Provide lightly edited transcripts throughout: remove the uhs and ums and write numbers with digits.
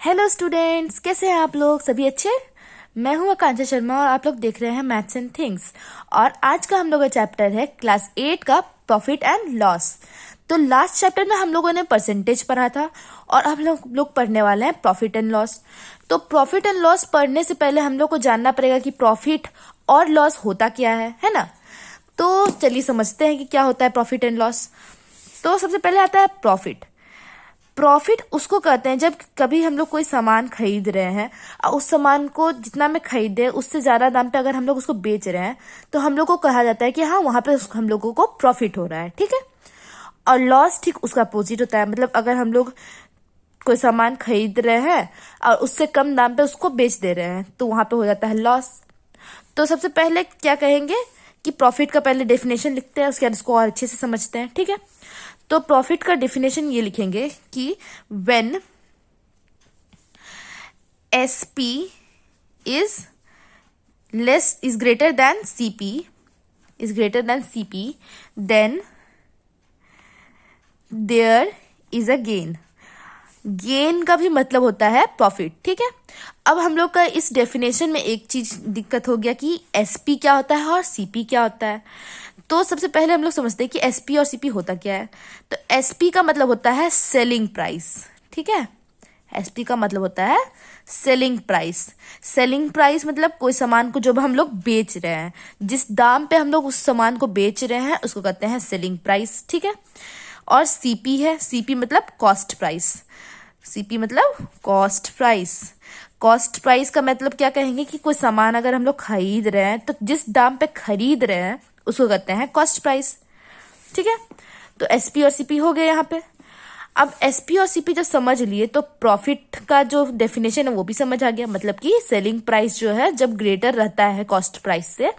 Hello students, कैसे हैं आप लोग? सभी अच्छे? मैं हूं आकांक्षा शर्मा और आप लोग देख रहे हैं मैथ्स एंड थिंग्स। और आज का हम लोग का चैप्टर है क्लास 8 का प्रॉफिट एंड लॉस। तो लास्ट चैप्टर में हम लोगों ने परसेंटेज पढ़ा था और अब लोग पढ़ने वाले हैं प्रॉफिट एंड लॉस। तो प्रॉफिट एंड लॉस पढ़ने से पहले हम लोग को जानना पड़ेगा कि प्रॉफिट और लॉस होता क्या है ना। तो चलिए समझते हैं कि क्या होता है प्रॉफिट एंड लॉस। तो सबसे पहले आता है प्रॉफिट। प्रॉफिट उसको कहते हैं जब कभी हम लोग कोई सामान खरीद रहे हैं और उस सामान को जितना में खरीदे उससे ज्यादा दाम पे अगर हम लोग उसको बेच रहे हैं तो हम लोग को कहा जाता है कि हाँ, वहां पे हम लोगों को प्रॉफिट हो रहा है, ठीक है। और लॉस ठीक उसका अपोजिट होता है, मतलब अगर हम लोग कोई सामान खरीद रहे हैं और उससे कम दाम पे उसको बेच दे रहे हैं तो वहां पे हो जाता है लॉस। तो सबसे पहले क्या कहेंगे कि प्रॉफिट का पहले डेफिनेशन लिखते हैं, उसके बाद इसको और अच्छे से समझते हैं, ठीक है। तो प्रॉफिट का डेफिनेशन ये लिखेंगे कि when SP is greater than CP then there is a gain. Gain का भी मतलब होता है प्रॉफिट, ठीक है। अब हम लोग का इस डेफिनेशन में एक चीज दिक्कत हो गया कि एसपी क्या होता है और सीपी क्या होता है। तो सबसे पहले हम लोग समझते हैं कि एसपी और सीपी होता क्या है। तो एसपी का मतलब होता है सेलिंग प्राइस, ठीक है। एसपी का मतलब होता है सेलिंग प्राइस। सेलिंग प्राइस मतलब कोई सामान को जब हम लोग बेच रहे हैं, जिस दाम पे हम लोग उस सामान को बेच रहे हैं उसको कहते हैं सेलिंग प्राइस, ठीक है। और सीपी है, सीपी मतलब कॉस्ट प्राइस। सीपी मतलब कॉस्ट प्राइस। कॉस्ट प्राइस का मतलब क्या कहेंगे कि कोई सामान अगर हम लोग खरीद रहे हैं तो जिस दाम पे खरीद रहे हैं उसको कहते हैं कॉस्ट प्राइस, ठीक है। तो एसपी और सीपी हो गए यहाँ पे। अब एसपी और सीपी जब समझ लिए तो प्रॉफिट का जो डेफिनेशन है वो भी समझ आ गया, मतलब कि सेलिंग प्राइस जो है जब ग्रेटर रहता है कॉस्ट प्राइस से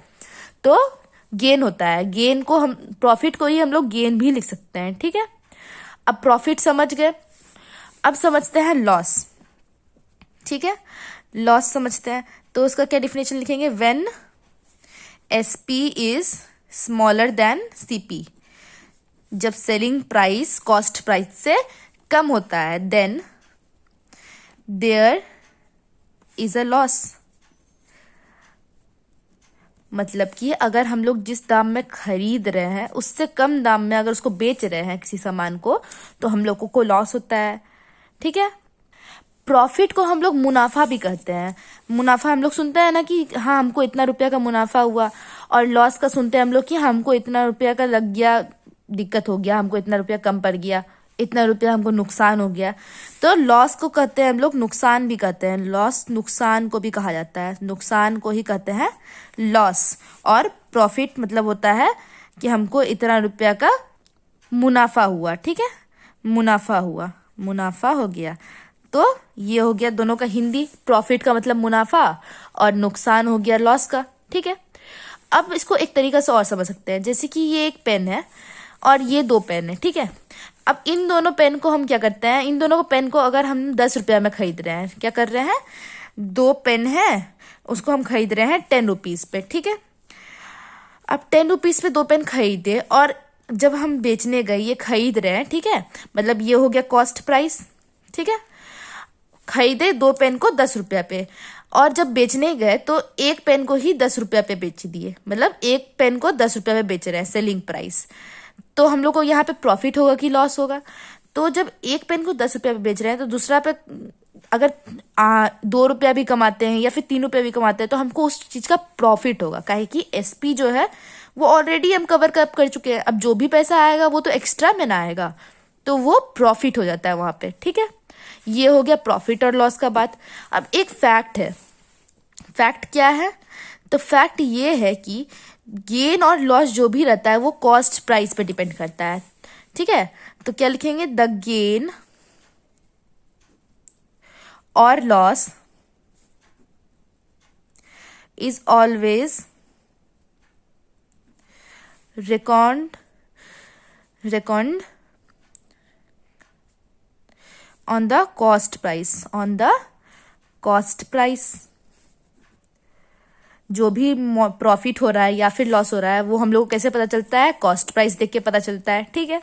तो गेन होता है। गेन को हम प्रॉफिट को ही हम लोग गेन भी लिख सकते हैं, ठीक है। अब प्रॉफिट समझ गए, अब समझते हैं लॉस, ठीक है। लॉस समझते हैं तो उसका क्या डिफिनेशन लिखेंगे, when SP is smaller than CP. जब सेलिंग प्राइस कॉस्ट प्राइस से कम होता है then there is a loss. मतलब कि अगर हम लोग जिस दाम में खरीद रहे हैं उससे कम दाम में अगर उसको बेच रहे हैं किसी सामान को तो हम लोगों को लॉस होता है, ठीक है। प्रॉफिट को हम लोग मुनाफा भी कहते हैं। मुनाफा हम लोग सुनते हैं ना कि हाँ हमको इतना रुपया का मुनाफा हुआ, और लॉस का सुनते हैं हम लोग कि हमको इतना रुपया का लग गया, दिक्कत हो गया, हमको इतना रुपया कम पड़ गया, इतना रुपया हमको नुकसान हो गया। तो लॉस को कहते हैं हम लोग नुकसान भी कहते हैं। लॉस नुकसान को भी कहा जाता है, नुकसान को ही कहते हैं लॉस। और प्रॉफिट मतलब होता है कि हमको इतना रुपया का मुनाफा हुआ, ठीक है। मुनाफा हुआ, मुनाफा हो गया। तो ये हो गया दोनों का हिंदी। प्रॉफिट का मतलब मुनाफा और नुकसान हो गया लॉस का, ठीक है। अब इसको एक तरीका से और समझ सकते हैं, जैसे कि ये एक पेन है और ये दो पेन है, ठीक है। अब इन दोनों पेन को हम क्या करते हैं, इन दोनों को पेन को अगर हम 10 रुपया में खरीद रहे हैं, क्या कर रहे हैं, दो पेन है उसको हम खरीद रहे हैं 10 रुपीज पे, ठीक है। अब 10 रुपीज पे दो पेन खरीदे और जब हम बेचने गए ये खरीद रहे हैं, ठीक है, मतलब ये हो गया कॉस्ट प्राइस, ठीक है। खरीदे दो पेन को 10 रुपया पे और जब बेचने गए तो एक पेन को ही 10 रुपया पे बेच दिए, मतलब एक पेन को 10 रुपया पे बेच रहे हैं, सेलिंग प्राइस। तो हम लोग को यहाँ पे प्रॉफिट होगा कि लॉस होगा। तो जब एक पेन को 10 रुपया पे बेच रहे हैं तो दूसरा पे अगर 2 रुपया भी कमाते हैं या फिर 3 रुपया भी कमाते हैं तो हमको उस चीज का प्रॉफिट होगा, काहे कि एसपी जो है वो ऑलरेडी हम कवर कर चुके हैं। अब जो भी पैसा आएगा वो तो एक्स्ट्रा में ना आएगा, तो वो प्रॉफिट हो जाता है वहां पे, ठीक है। ये हो गया प्रॉफिट और लॉस का बात। अब एक फैक्ट है। फैक्ट क्या है, तो फैक्ट ये है कि गेन और लॉस जो भी रहता है वो कॉस्ट प्राइस पे डिपेंड करता है, ठीक है। तो क्या लिखेंगे, द गेन और loss is always reckoned on the cost price। जो भी प्रॉफिट हो रहा है या फिर लॉस हो रहा है वो हम लोग को कैसे पता चलता है, कॉस्ट प्राइस देख के पता चलता है, ठीक है।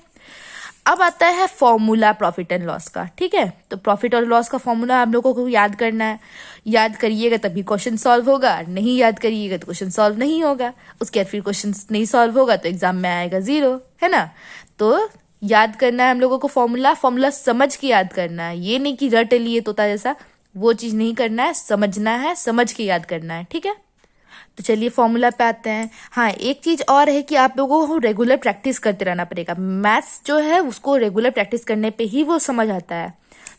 अब आता है फॉर्मूला प्रॉफिट एंड लॉस का, ठीक है। तो प्रॉफिट और लॉस का फॉर्मूला हम लोगों को याद करना है। याद करिएगा तभी क्वेश्चन सॉल्व होगा, नहीं याद करिएगा तो क्वेश्चन सॉल्व नहीं होगा। उसके बाद फिर क्वेश्चन नहीं सॉल्व होगा तो एग्जाम में आएगा 0, है ना। तो याद करना है हम लोगों को फॉर्मूला, फॉर्मूला समझ के याद करना है। ये नहीं कि रट लिए तोता जैसा, वो चीज नहीं करना है, समझना है, समझ के याद करना है, ठीक है। तो चलिए फॉर्मूला पे आते हैं। हाँ, एक चीज और है कि आप लोगों को रेगुलर प्रैक्टिस करते रहना पड़ेगा। मैथ्स जो है उसको रेगुलर प्रैक्टिस करने पे ही वो समझ आता है।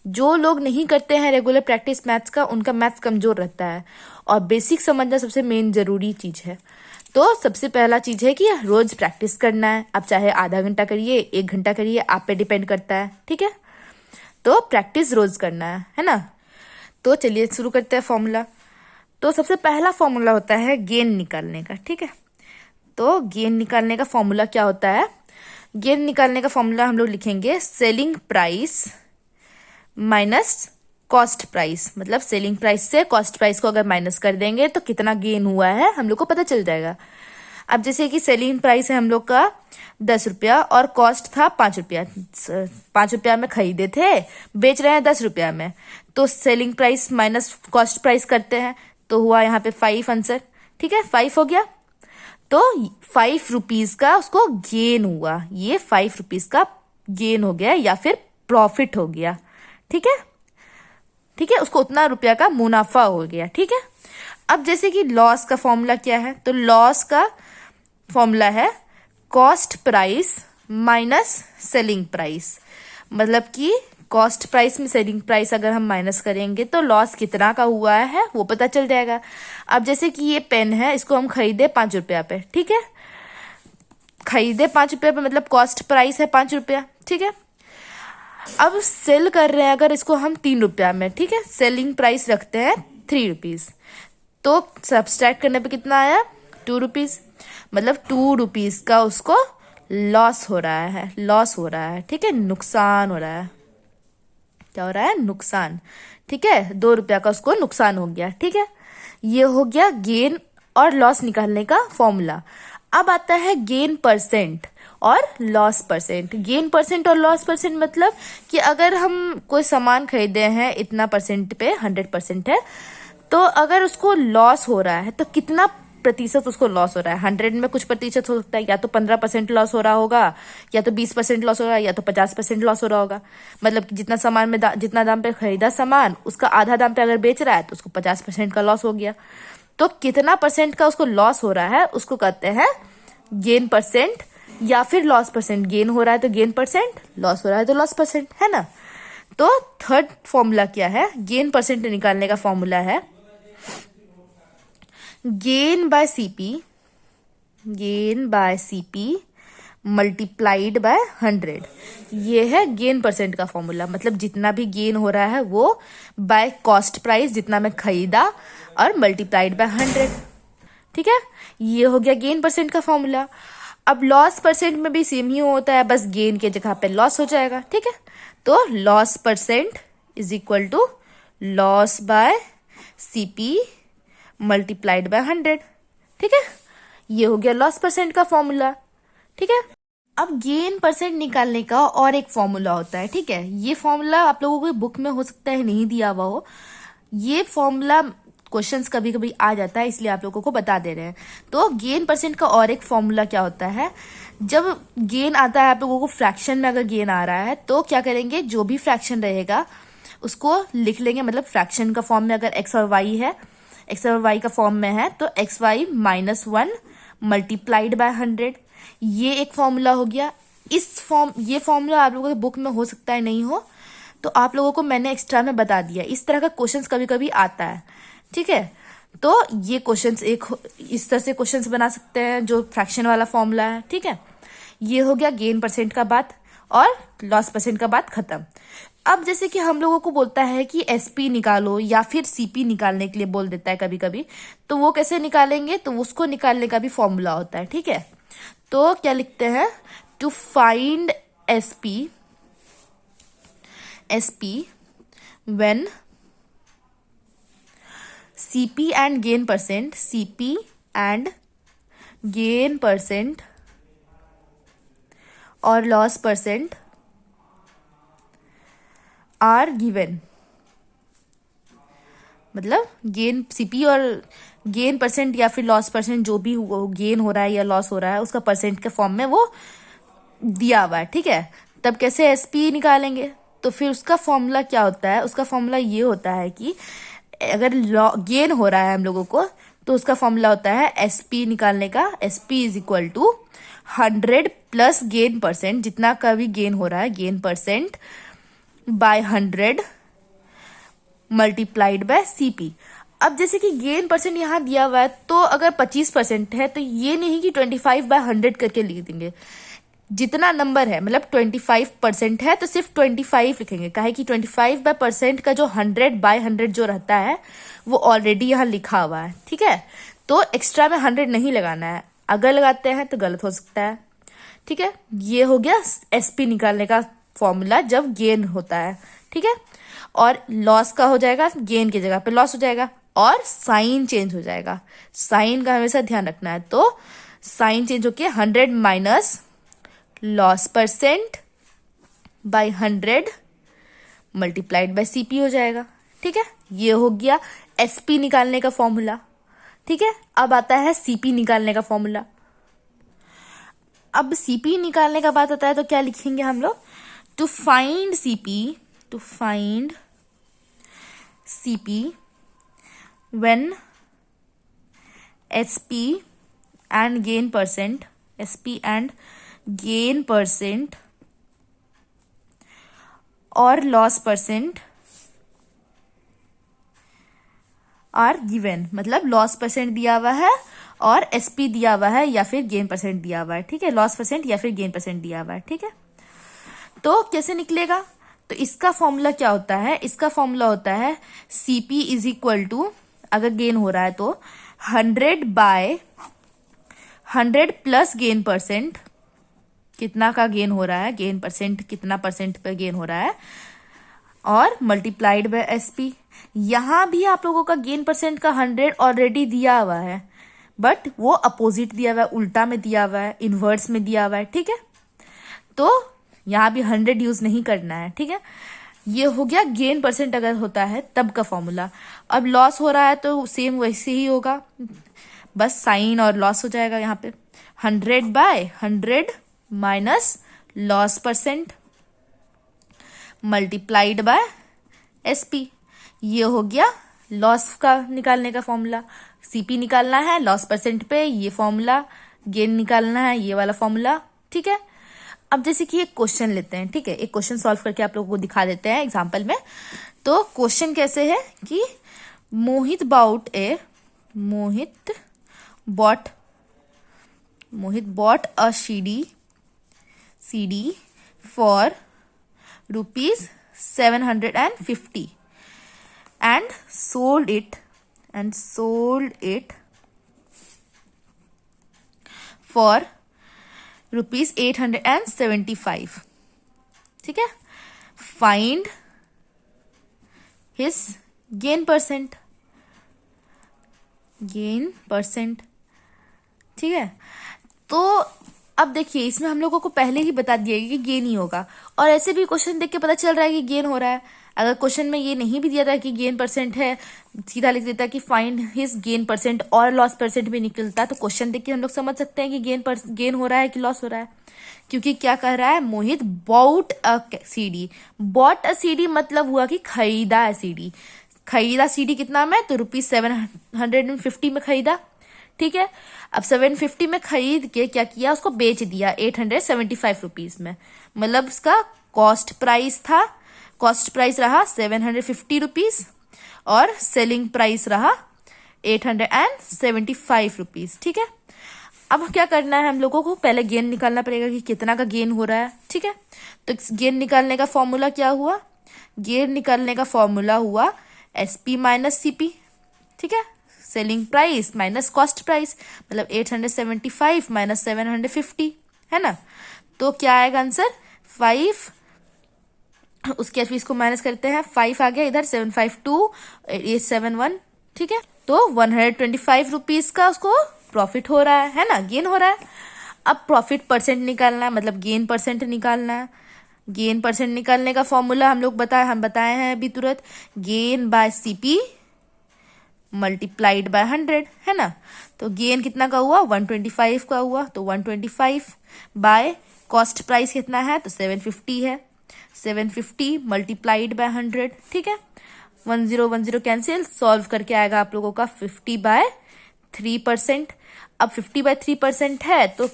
जो लोग नहीं करते हैं रेगुलर प्रैक्टिस मैथ्स का, उनका मैथ्स कमजोर रहता है। और बेसिक समझना सबसे मेन जरूरी चीज है। तो सबसे पहला चीज है कि रोज प्रैक्टिस करना है। आप चाहे आधा घंटा करिए, 1 घंटा करिए, आप पे डिपेंड करता है, ठीक है। तो प्रैक्टिस रोज करना है ना। तो चलिए शुरू करते हैं फॉर्मूला। तो सबसे पहला फॉर्मूला होता है गेन निकालने का, ठीक है। तो गेन निकालने का फॉर्मूला क्या होता है? गेन निकालने का फॉर्मूला हम लोग लिखेंगे selling price minus cost price. मतलब सेलिंग प्राइस से कॉस्ट प्राइस को अगर माइनस कर देंगे तो कितना गेन हुआ है हम लोग को पता चल जाएगा। अब जैसे कि सेलिंग प्राइस है हम लोग का 10 रुपया और कॉस्ट था 5 रुपया। 5 रुपया में खरीदे थे, बेच रहे हैं 10 रुपया में। तो selling price minus cost price करते हैं तो हुआ यहाँ पे 5 आंसर, ठीक है। 5 हो गया तो 5 रुपीज का उसको गेन हुआ। ये 5 रुपीज का गेन हो गया या फिर प्रॉफिट हो गया, ठीक है। ठीक है, उसको उतना रुपया का मुनाफा हो गया, ठीक है। अब जैसे कि लॉस का फॉर्मूला क्या है? तो लॉस का फॉर्मूला है cost price minus selling price. मतलब कि कॉस्ट प्राइस में सेलिंग प्राइस अगर हम माइनस करेंगे तो लॉस कितना का हुआ है वो पता चल जाएगा। अब जैसे कि ये पेन है, इसको हम खरीदे 5 रुपया पे, ठीक है। खरीदे 5 रुपया पे मतलब कॉस्ट प्राइस है 5 रुपया, ठीक है। अब सेल कर रहे हैं अगर इसको हम 3 रुपया में, ठीक है। सेलिंग प्राइस रखते हैं 3 रुपीज। तो सब्सट्रैक्ट करने पे कितना आया? 2 रुपीज। मतलब 2 रुपीज का उसको लॉस हो रहा है, लॉस हो रहा है, ठीक है। नुकसान हो रहा है। क्या हो रहा है? नुकसान, ठीक है। 2 रुपया का उसको नुकसान हो गया, ठीक है। ये हो गया गेन और लॉस निकालने का फॉर्मूला। अब आता है गेन परसेंट और लॉस परसेंट। गेन परसेंट और लॉस परसेंट मतलब कि अगर हम कोई सामान खरीदे हैं इतना परसेंट पे, 100% है, तो अगर उसको लॉस हो रहा है तो कितना प्रतिशत उसको लॉस हो रहा है। 100 में कुछ प्रतिशत हो सकता है, या तो 15% लॉस हो रहा होगा, या तो 20% लॉस हो रहा है, या तो 50% लॉस हो रहा होगा। मतलब कि जितना सामान में जितना दाम पे खरीदा सामान, उसका आधा दाम पे अगर बेच रहा है तो उसको 50% का लॉस हो गया। तो कितना परसेंट का उसको लॉस हो रहा है उसको कहते हैं गेन परसेंट या फिर लॉस परसेंट। गेन हो रहा है तो गेन परसेंट, लॉस हो रहा है तो लॉस परसेंट, है ना। तो थर्ड फॉर्मूला क्या है? गेन परसेंट निकालने का फॉर्मूला है gain by CP multiplied by 100। ये है गेन परसेंट का फॉर्मूला। मतलब जितना भी गेन हो रहा है वो बाय कॉस्ट प्राइस, जितना मैं खरीदा, और मल्टीप्लाइड बाय 100, ठीक है। ये हो गया गेन परसेंट का फॉर्मूला। अब लॉस परसेंट में भी सेम ही होता है, बस गेन के जगह पे लॉस हो जाएगा, ठीक है। तो loss percent is equal to loss by CP multiplied by 100, ठीक है। ये हो गया लॉस परसेंट का फॉर्मूला, ठीक है। अब गेन परसेंट निकालने का और एक फॉर्मूला होता है, ठीक है। ये फॉर्मूला आप लोगों को बुक में हो सकता है नहीं दिया हुआ हो। ये फॉर्मूला क्वेश्चंस कभी कभी आ जाता है, इसलिए आप लोगों को बता दे रहे हैं। तो गेन परसेंट का और एक फॉर्मूला क्या होता है? जब गेन आता है आप लोगों को फ्रैक्शन में, अगर गेन आ रहा है तो क्या करेंगे, जो भी फ्रैक्शन रहेगा उसको लिख लेंगे। मतलब फ्रैक्शन का फॉर्म में अगर एक्स और वाई है, एक्स और वाई का फॉर्म में है तो एक्स वाई -1 मल्टीप्लाइड बाय 100। ये एक फॉर्मूला हो गया। ये फॉर्मूला आप लोगों के बुक में हो सकता है नहीं हो, तो आप लोगों को मैंने एक्स्ट्रा में बता दिया। इस तरह का क्वेश्चंस कभी कभी आता है, ठीक है। तो ये क्वेश्चंस इस तरह से क्वेश्चंस बना सकते हैं जो फ्रैक्शन वाला फॉर्मूला है, ठीक है। ये हो गया गेन परसेंट का बात, और लॉस परसेंट का बात खत्म। अब जैसे कि हम लोगों को बोलता है कि एसपी निकालो या फिर सीपी निकालने के लिए बोल देता है कभी कभी, तो वो कैसे निकालेंगे? तो उसको निकालने का भी फॉर्मूला होता है, ठीक है। तो क्या लिखते हैं? To find SP when CP and gain percent और लॉस परसेंट आर गिवन, मतलब गेन सीपी और गेन परसेंट या फिर लॉस परसेंट जो भी गेन हो रहा है या लॉस हो रहा है उसका परसेंट के फॉर्म में वो दिया हुआ है, ठीक है। तब कैसे एसपी निकालेंगे, तो फिर उसका फॉर्मूला क्या होता है, उसका फॉर्मूला ये होता है कि अगर गेन हो रहा है हम लोगों को तो उसका फॉर्मूला होता है एसपी निकालने का, SP is equal to 100 plus gain percent, जितना का भी गेन हो रहा है gain percent by 100 multiplied by CP. अब जैसे कि गेन परसेंट यहाँ दिया हुआ है तो अगर 25% है तो ये नहीं कि 25/100 करके लिख देंगे, जितना नंबर है मतलब 25% है तो सिर्फ 25 लिखेंगे, काहे कि 25% का जो 100/100 जो रहता है वो ऑलरेडी यहाँ लिखा हुआ है, ठीक है। तो एक्स्ट्रा में 100 नहीं लगाना है, अगर लगाते हैं तो गलत हो सकता है, ठीक है। ये हो गया एसपी निकालने का फॉर्मूला जब गेन होता है, ठीक है। और लॉस का हो जाएगा, गेन की जगह पे लॉस हो जाएगा और साइन चेंज हो जाएगा, साइन का हमेशा ध्यान रखना है। तो साइन चेंज होके 100 minus loss percent by 100 multiplied by CP हो जाएगा, ठीक है। ये हो गया एसपी निकालने का फॉर्मूला, ठीक है। अब आता है सीपी निकालने का फॉर्मूला। अब सीपी निकालने का बात आता है तो क्या लिखेंगे हम लोग, to find CP when SP and gain percent और लॉस परसेंट आर गिवन, मतलब लॉस परसेंट दिया हुआ है और एसपी दिया हुआ है या फिर गेन परसेंट दिया हुआ है, ठीक है। लॉस परसेंट या फिर गेन परसेंट दिया हुआ है, ठीक है। तो कैसे निकलेगा, तो इसका फॉर्मूला क्या होता है, इसका फॉर्मूला होता है सीपी इज इक्वल टू, अगर गेन हो रहा है तो 100/100 प्लस गेन परसेंट, कितना का गेन हो रहा है, गेन परसेंट कितना परसेंट पे गेन हो रहा है, और मल्टीप्लाइड बाय एसपी। यहां भी आप लोगों का गेन परसेंट का 100 ऑलरेडी दिया हुआ है, बट वो अपोजिट दिया हुआ है, उल्टा में दिया हुआ है, इनवर्स में दिया हुआ है, ठीक है। तो यहां भी 100 यूज नहीं करना है, ठीक है। ये हो गया गेन परसेंट अगर होता है तब का फॉर्मूला। अब लॉस हो रहा है तो सेम वैसे ही होगा, बस साइन और लॉस हो जाएगा यहाँ पे, 100/100 minus loss percent multiplied by SP. ये हो गया लॉस का निकालने का फॉर्मूला। सीपी निकालना है लॉस परसेंट पे, ये फॉर्मूला, गेन निकालना है ये वाला फॉर्मूला, ठीक है। अब जैसे कि एक क्वेश्चन लेते हैं, ठीक है, एक क्वेश्चन सॉल्व करके आप लोगों को दिखा देते हैं एग्जाम्पल में। तो क्वेश्चन कैसे है कि मोहित bought a CD for ₹750 and sold it for ₹875, ठीक है। फाइंड हिज गेन परसेंट, ठीक है। तो अब देखिए इसमें हम लोगों को पहले ही बता दिया कि गेन ही होगा, और ऐसे भी क्वेश्चन देख के पता चल रहा है कि गेन हो रहा है। अगर क्वेश्चन में ये नहीं भी दिया था कि गेन परसेंट है, सीधा लिख देता कि फाइंड हिज गेन परसेंट और लॉस परसेंट भी निकलता, तो क्वेश्चन देख के हम लोग समझ सकते हैं कि गेन हो रहा है कि लॉस हो रहा है। क्योंकि क्या कह रहा है, मोहित बॉट अ CD मतलब हुआ कि खरीदा है CD। खरीदा CD कितना में, तो ₹750 में खरीदा, ठीक है। अब 750 में खरीद के क्या किया, उसको बेच दिया 875 रुपीज में, मतलब उसका कॉस्ट प्राइस रहा 750 रुपीज और सेलिंग प्राइस रहा 875 रुपीज, ठीक है। अब क्या करना है हम लोगों को, पहले गेन निकालना पड़ेगा कि कितना का गेन हो रहा है, ठीक है। तो गेन निकालने का फॉर्मूला क्या हुआ, गेन निकालने का फॉर्मूला हुआ एसपी माइनस सीपी, ठीक है। Selling price minus cost price, मतलब 875 माइनस 750, है ना। तो क्या आएगा आंसर 5, उसके फिर इसको माइनस करते हैं, 5 आ गया इधर, 752 871, ठीक है। तो 125 रुपीज का उसको प्रॉफिट हो रहा है ना, गेन हो रहा है। अब प्रॉफिट परसेंट निकालना है, मतलब गेन परसेंट निकालना है। गेन परसेंट निकालने का फॉर्मूला हम बताए हैं अभी तुरंत, gain by CP multiplied by 100, है ना। तो गेन कितना का हुआ, 125 का हुआ, तो 125 बाय कॉस्ट प्राइस कितना है, तो 750 है, 750 मल्टीप्लाइड बाय 100, ठीक है। 1010 कैंसिल, सॉल्व करके आएगा आप लोगों का 50/3%। अब 50/3% है तो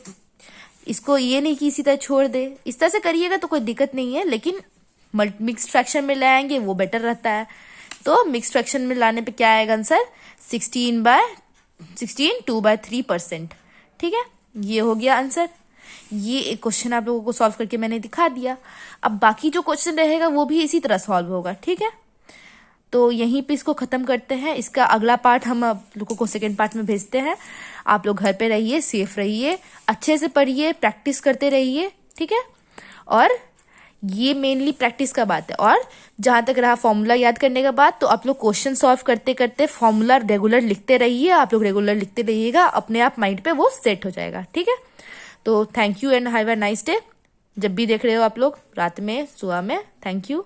इसको ये नहीं कि इसी तरह छोड़ दे, इस तरह से करिएगा तो कोई दिक्कत नहीं है, लेकिन मिक्स्ड फ्रैक्शन में लाएंगे वो बेटर रहता है। तो मिक्स्ड फ्रैक्शन में लाने पे क्या आएगा आंसर, 2/3%, ठीक है। ये हो गया आंसर। ये एक क्वेश्चन आप लोगों को सॉल्व करके मैंने दिखा दिया। अब बाकी जो क्वेश्चन रहेगा वो भी इसी तरह सॉल्व होगा, ठीक है। तो यहीं पे इसको खत्म करते हैं। इसका अगला पार्ट हम आप लोगों को सेकेंड पार्ट में भेजते हैं। आप लोग घर पे रहिए, सेफ रहिए, अच्छे से पढ़िए, प्रैक्टिस करते रहिए, ठीक है। और ये मेनली प्रैक्टिस का बात है। और जहां तक रहा फॉर्मूला याद करने का बात, तो आप लोग क्वेश्चन सॉल्व करते करते फॉर्मूला रेगुलर लिखते रहिए। आप लोग रेगुलर लिखते रहिएगा, अपने आप माइंड पे वो सेट हो जाएगा, ठीक है। तो thank you and have a nice day. जब भी देख रहे हो आप लोग, रात में, सुबह में, थैंक यू।